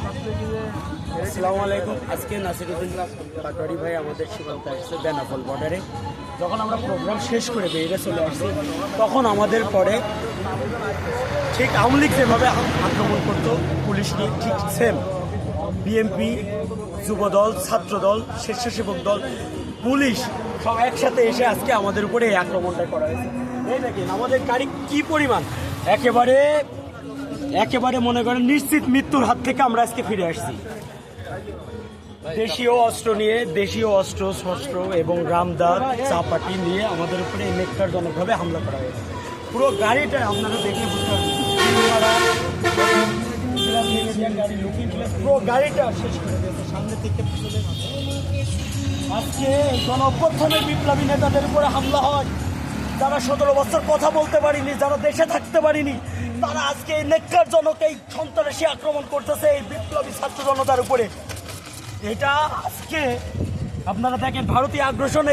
আসসালামু আলাইকুম। আজকে নাসিরউদ্দিন পাটোয়ারি ভাই আমাদের সীমান্তে আসছে বেনাপোল বর্ডারে। যখন আমরা প্রোগ্রাম শেষ করে বেরিয়ে চলে আসছি, তখন আমাদের পরে ঠিক আওয়ামী লীগ যেভাবে আক্রমণ করতো পুলিশকে, ঠিক সেম বিএনপি, যুবদল, ছাত্রদল, স্বেচ্ছাসেবক দল, পুলিশ সব একসাথে এসে আজকে আমাদের উপরে এই আক্রমণটা করা হয়েছে। এই দেখেন আমাদের গাড়ি কি পরিমাণ, একেবারে মনে করেন নিশ্চিত মৃত্যুর হাত থেকে আমরা আজকে ফিরে আসছি। দেশীয় অস্ত্র শস্ত্র এবং রামদার চাপাটি নিয়ে আমাদের উপরে নেককারজনকভাবে হামলা করা হয়েছে। পুরো গাড়িটা আপনারা দেখে বুঝতে পারবেন, পুরো গাড়িটা শেষ করে দিয়েছে সামনে থেকে পিছনে। আজকে গণঅভ্যুত্থানের বিপ্লবী নেতাদের উপরে হামলা হয়, যারা 17 বছর কথা বলতে পারিনি, যারা দেশে থাকতে পারিনি, তারা আজকে নেককারজনক এই সন্ত্রাসী আক্রমণ করতেছে এই বিপ্লবী ছাত্র জনতার উপরে। এটা আজকে আপনারা দেখেন ভারতীয় আগ্রাসন